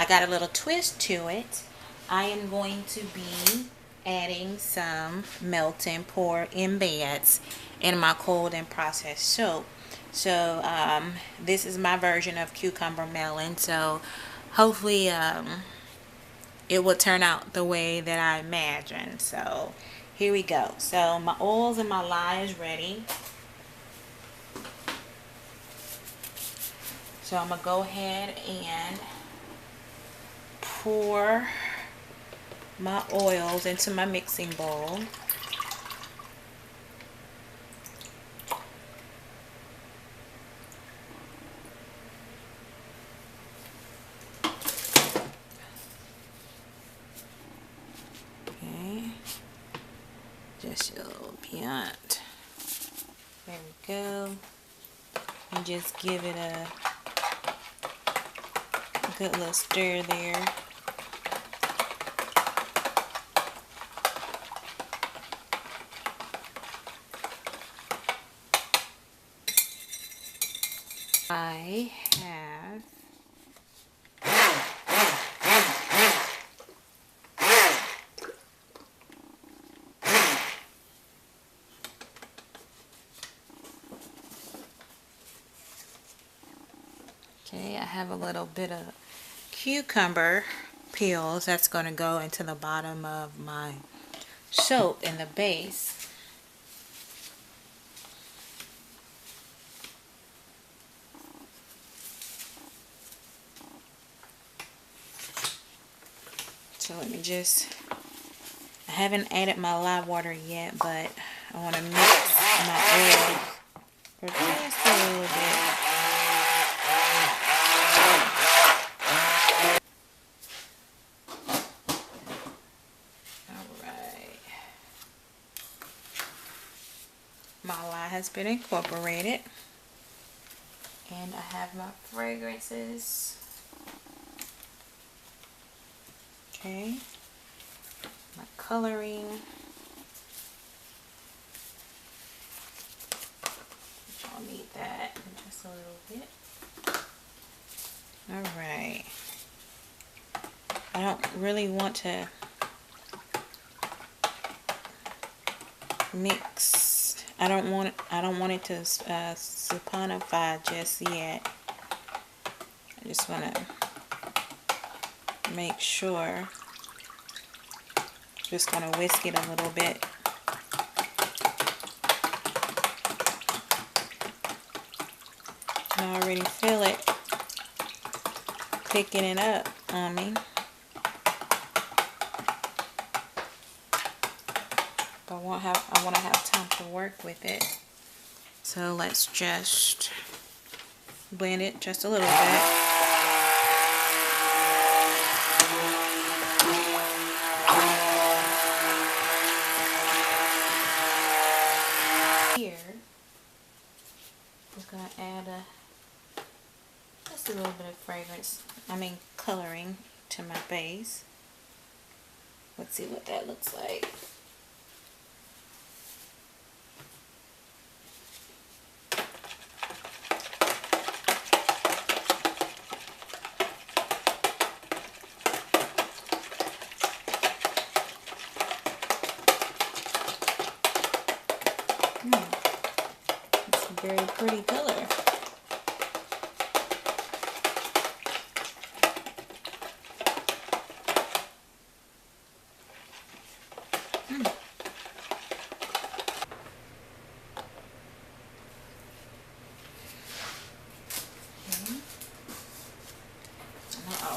got a little twist to it. I am going to be adding some melt and pour embeds in my cold and processed soap. So this is my version of cucumber melon. So hopefully it will turn out the way that I imagined. So here we go. So my oils and my lye is ready. So I'm going to go ahead and pour my oils into my mixing bowl. Okay, just a little beyond. There we go. And just give it a good little stir there. I have okay, I have a little bit of cucumber peels that's going to go into the bottom of my soap in the base. So let me just, I haven't added my lye water yet, but I want to mix my oil for just a little bit. Alright. My lye has been incorporated. And I have my fragrances. Okay, my coloring, I'll need that in just a little bit. Alright, I don't really want to mix, I don't want it to saponify just yet. I just want to make sure. Just gonna whisk it a little bit. I already feel it picking it up on me. But I want to have time to work with it. So let's just blend it just a little bit. Just a little bit of fragrance, coloring to my base. Let's see what that looks like. It's a very pretty color.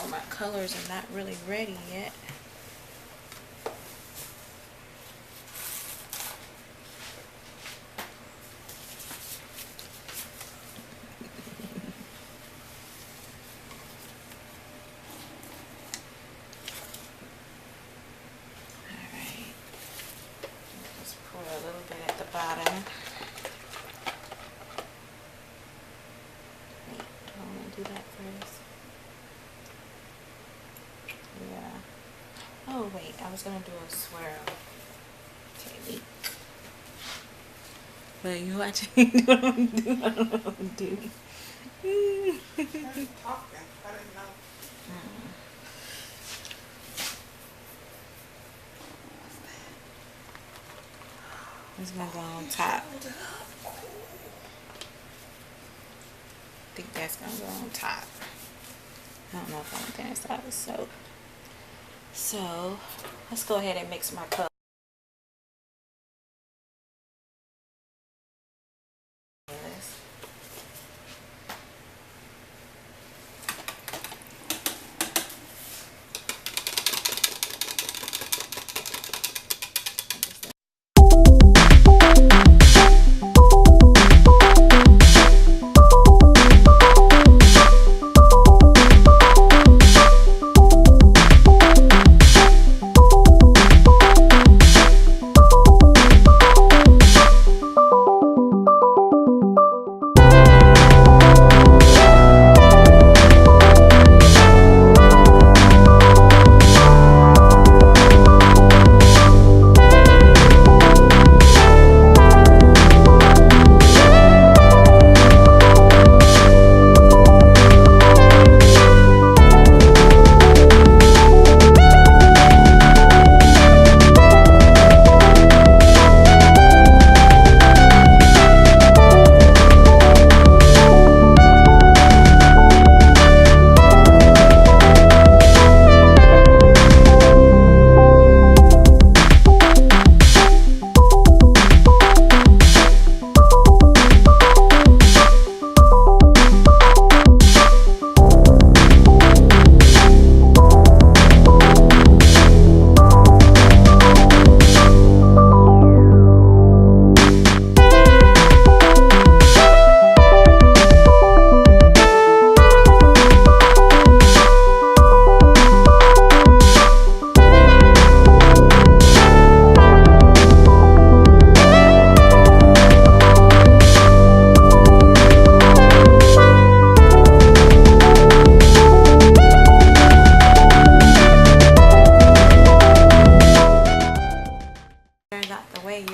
My colors are not really ready yet. Alright, just pour a little bit at the bottom. Wait, do I want to do that first? Yeah. Oh wait, I was gonna do a swirl. Okay. But you watching? Do what I'm doing. I don't know what I'm doing. It's gonna go on top. I think that's gonna go on top. I don't know if I'm gonna start with soap. So let's go ahead and mix my color.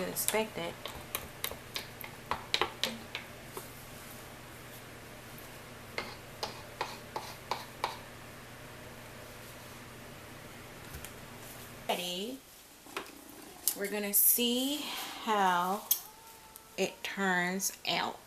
Expected. Ready. We're gonna see how it turns out.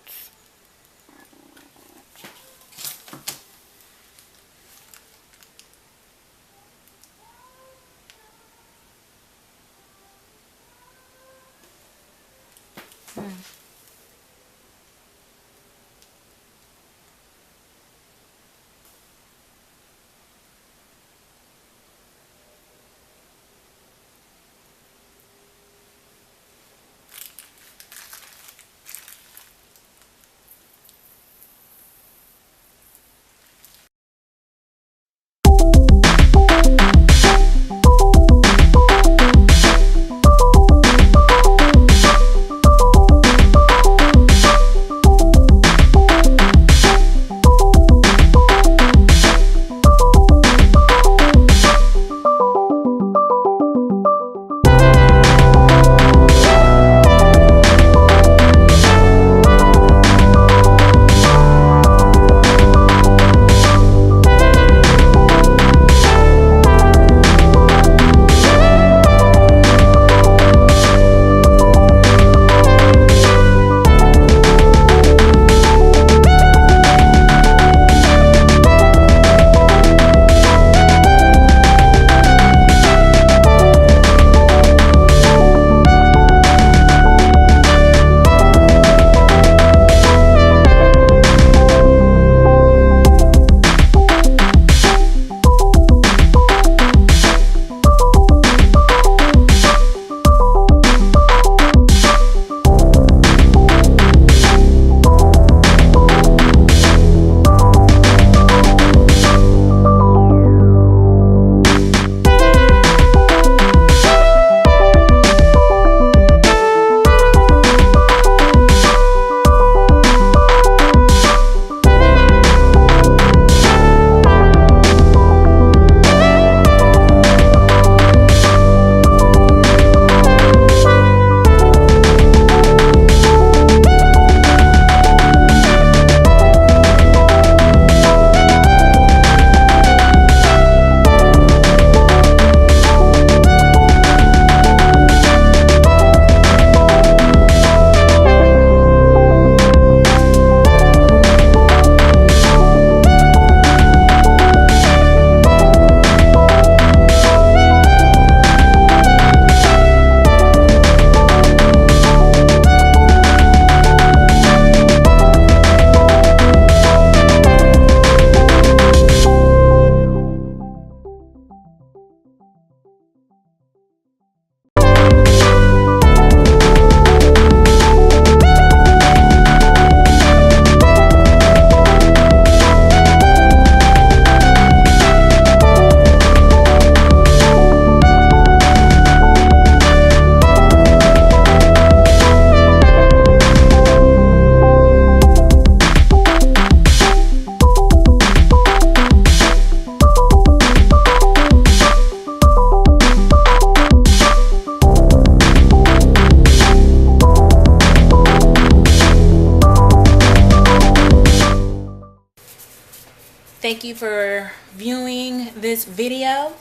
thank you for viewing this video.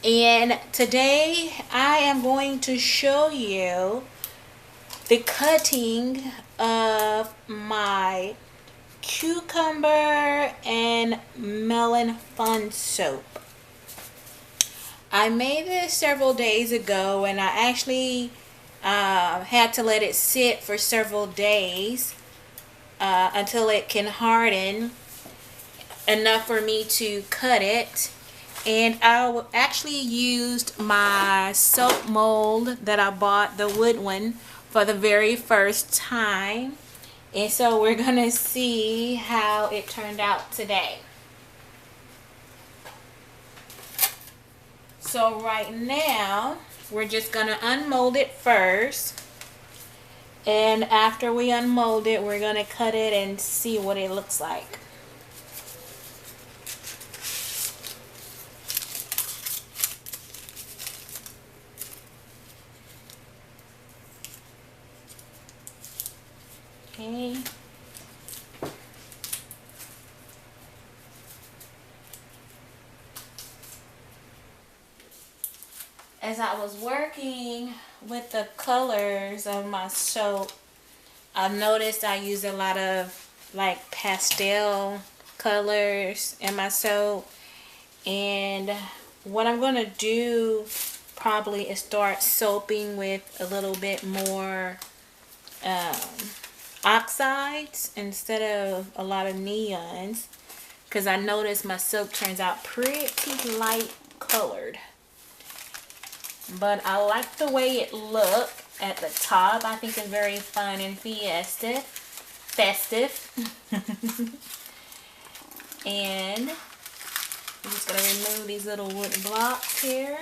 And today I am going to show you the cutting of my cucumber and melon fun soap. I made this several days ago, and I actually had to let it sit for several days until it can harden enough for me to cut it. And I actually used my soap mold that I bought, the wood one, for the very first time. And so we're gonna see how it turned out today. So right now we're just gonna unmold it first, and after we unmold it, we're gonna cut it and see what it looks like. Okay. As I was working with the colors of my soap, I noticed I used a lot of like pastel colors in my soap, and what I'm going to do probably is start soaping with a little bit more oxides instead of a lot of neons, because I noticed my soap turns out pretty light colored. But I like the way it looked at the top. I think it's very fun and festive. And I'm just going to remove these little wooden blocks here.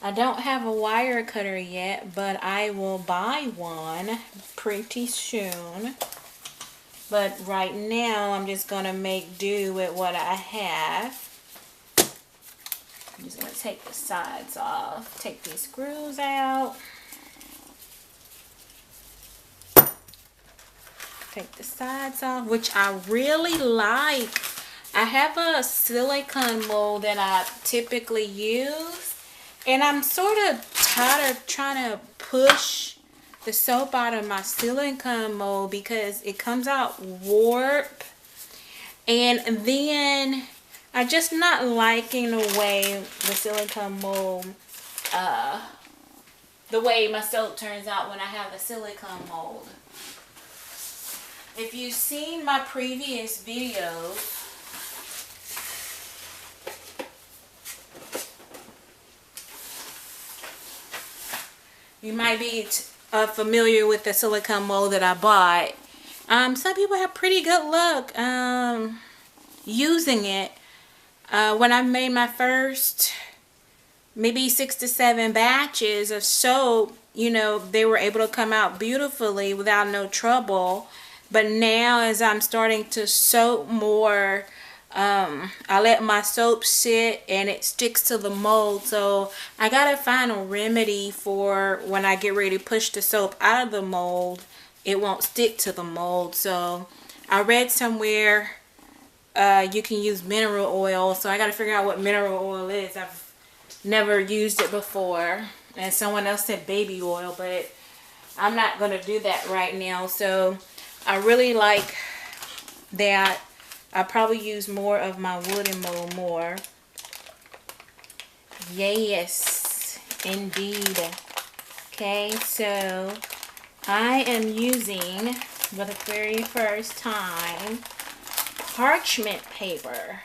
I don't have a wire cutter yet, but I will buy one pretty soon. But right now, I'm just going to make do with what I have. I'm just going to take the sides off. Take these screws out. Take the sides off, which I really like. I have a silicone mold that I typically use, and I'm sort of tired of trying to push the soap out of my silicone mold because it comes out warped, and then I just not liking the way the silicone mold, the way my soap turns out when I have the silicone mold. If you've seen my previous videos, you might be familiar with the silicone mold that I bought. Some people have pretty good luck using it. When I made my first maybe 6 to 7 batches of soap, you know, they were able to come out beautifully without no trouble. But now, as I'm starting to soap more, I let my soap sit and it sticks to the mold. So I gotta find a remedy for when I get ready to push the soap out of the mold, it won't stick to the mold. So I read somewhere you can use mineral oil. So I gotta figure out what mineral oil is. I've never used it before, and someone else said baby oil, but I'm not gonna do that right now. So I really like that. I probably use more of my wooden mold more. Yes, indeed. Okay, so I am using, for the very first time, parchment paper.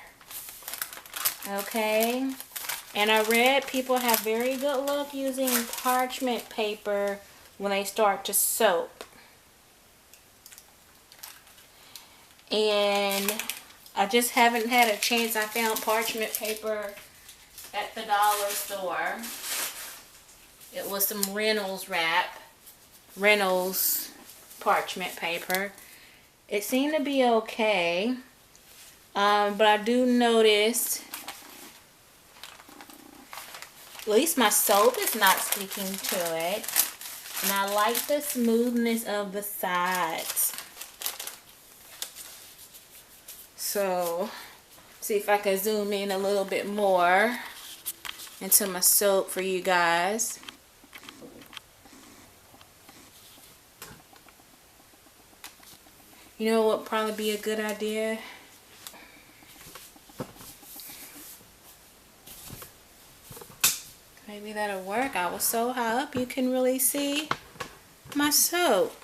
Okay, and I read people have very good luck using parchment paper when they start to soap. And I just haven't had a chance. I found parchment paper at the dollar store. It was some Reynolds parchment paper. It seemed to be okay. But I do notice, at least my soap is not sticking to it. And I like the smoothness of the sides. So, see if I can zoom in a little bit more into my soap for you guys. You know what would probably be a good idea? Maybe that'll work. I was so high up you can really see my soap.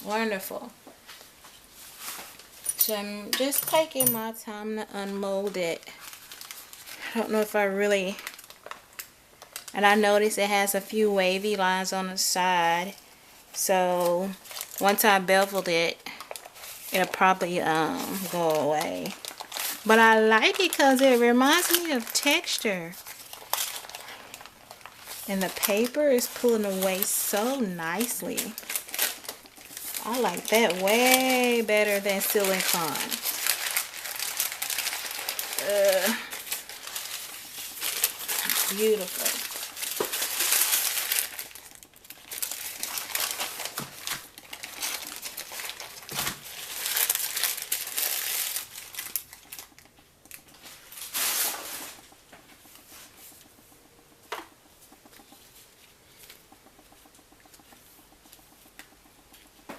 Wonderful. So I'm just taking my time to unmold it. I don't know if I really... And I noticed it has a few wavy lines on the side. So once I beveled it, it'll probably go away. But I like it because it reminds me of texture. And the paper is pulling away so nicely. I like that way better than silicone. Beautiful.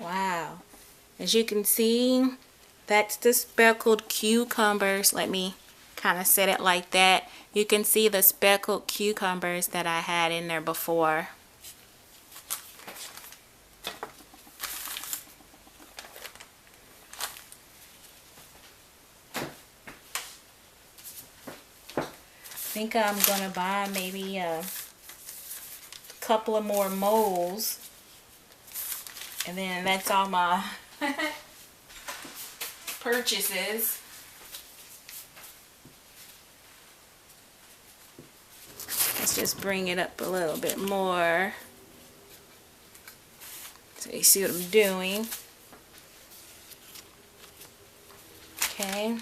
Wow. As you can see, that's the speckled cucumbers. Let me kind of set it like that. You can see the speckled cucumbers that I had in there before. I think I'm gonna buy maybe a couple of more molds, and then that's all my purchases. Let's just bring it up a little bit more so you see what I'm doing. Okay.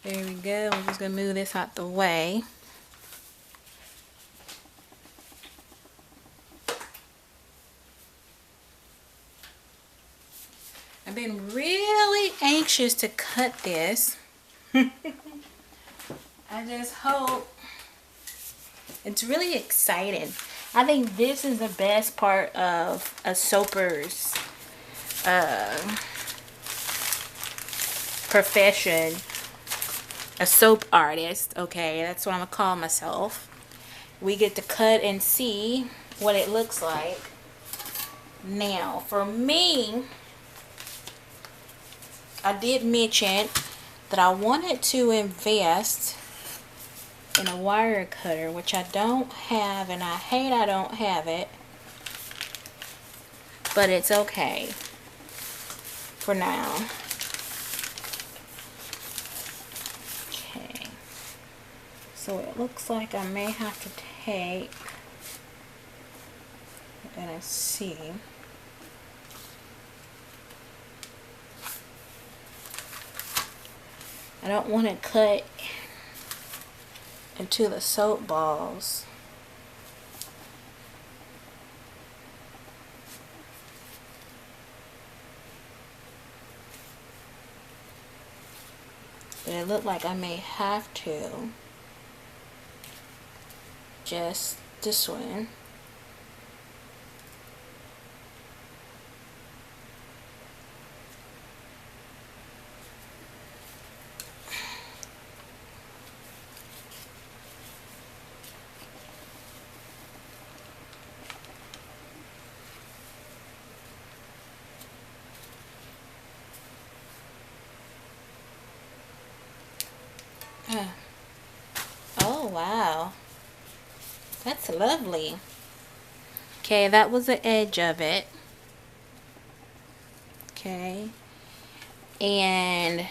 There we go. I'm just going to move this out the way. I've been really anxious to cut this. I just hope. It's really exciting. I think this is the best part of a soaper's profession. A soap artist, okay, that's what I'm gonna call myself. We get to cut and see what it looks like. Now, for me, I did mention that I wanted to invest in a wire cutter, which I don't have, and I hate I don't have it, but it's okay for now. So it looks like I may have to take, and I see. I don't want to cut into the soap balls. But it looked like I may have to. Just this one. wow. That's lovely. Okay, that was the edge of it. Okay. And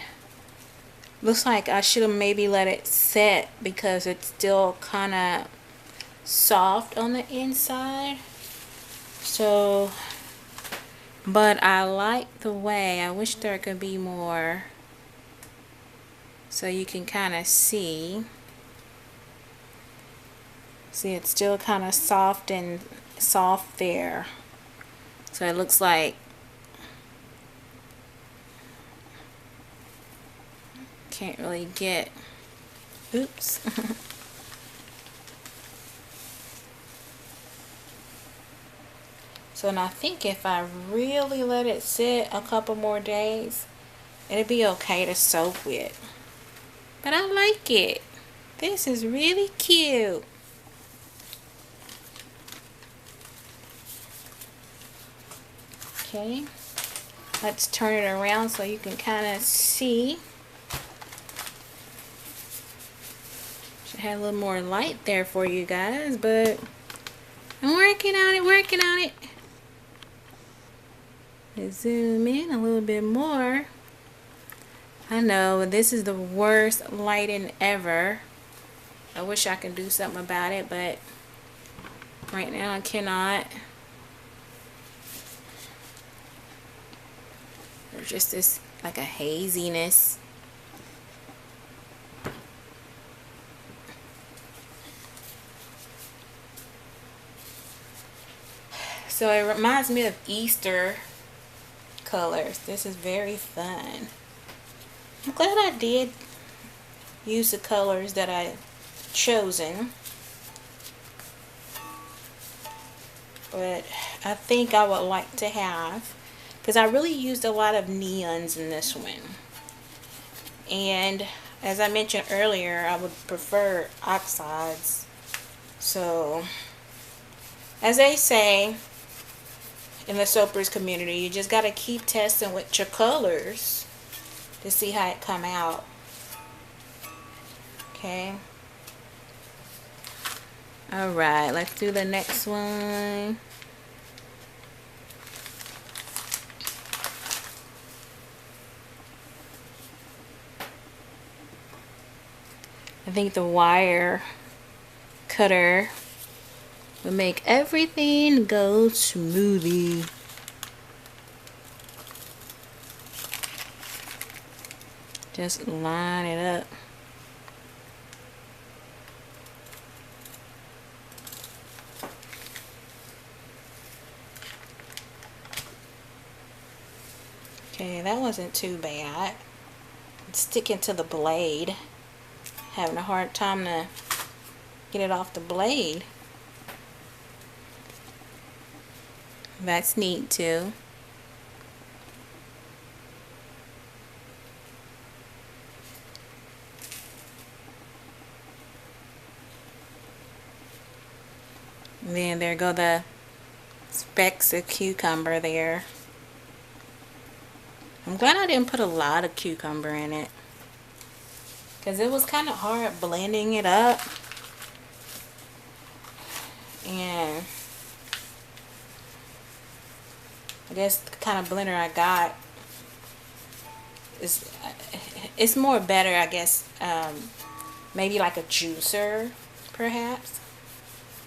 looks like I should have maybe let it set because it's still kind of soft on the inside. So, but I like the way, I wish there could be more so you can kind of see. See, it's still kind of soft and soft there. So it looks like can't really get, oops. So, and I think if I really let it sit a couple more days, it'll be okay to soak with. But I like it. This is really cute. Okay, let's turn it around so you can kind of see. Should have a little more light there for you guys, but I'm working on it, working on it. Let's zoom in a little bit more. I know this is the worst lighting ever. I wish I could do something about it, but right now I cannot. There's just this like a haziness. So it reminds me of Easter colors. This is very fun. I'm glad I did use the colors that I chosen. But I think I would like to have, because I really used a lot of neons in this one. And as I mentioned earlier, I would prefer oxides. So, as they say in the soapers community, you just got to keep testing with your colors to see how it come out. Okay. Alright, let's do the next one. I think the wire cutter will make everything go smoothly. Just line it up. Okay, that wasn't too bad. It's sticking to the blade. Having a hard time to get it off the blade. That's neat too. And then there go the specks of cucumber there. I'm glad I didn't put a lot of cucumber in it, because it was kind of hard blending it up. And I guess the kind of blender I got is, it's more better, I guess, maybe like a juicer perhaps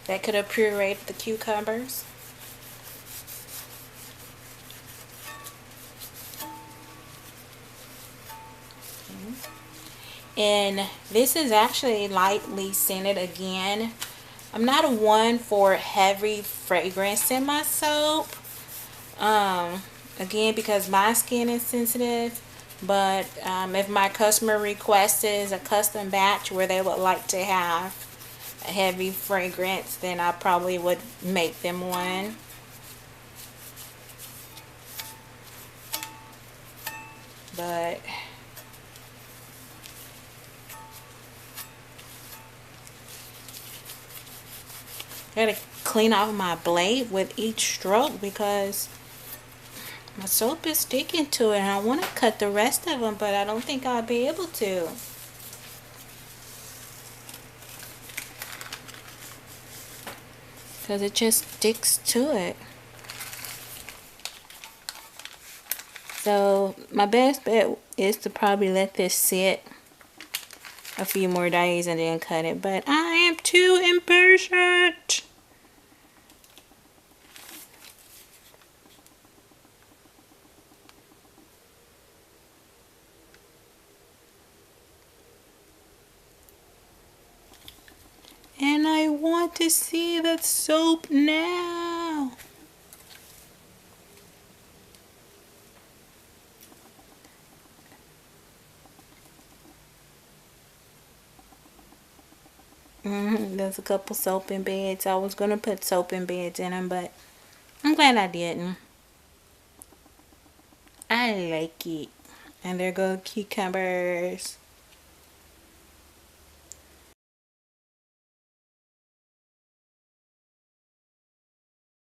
that could have pureed the cucumbers. And this is actually lightly scented again. I'm not a one for heavy fragrance in my soap. Again, because my skin is sensitive. But if my customer requests a custom batch where they would like to have a heavy fragrance, then I probably would make them one. But I gotta clean off my blade with each stroke because my soap is sticking to it, and I want to cut the rest of them, but I don't think I'll be able to. because it just sticks to it. So my best bet is to probably let this sit a few more days and then cut it, but I am too impatient. And I want to see that soap now. There's a couple soap in beds. I was gonna put soap in beds in them, but I'm glad I didn't. I like it. And there go cucumbers.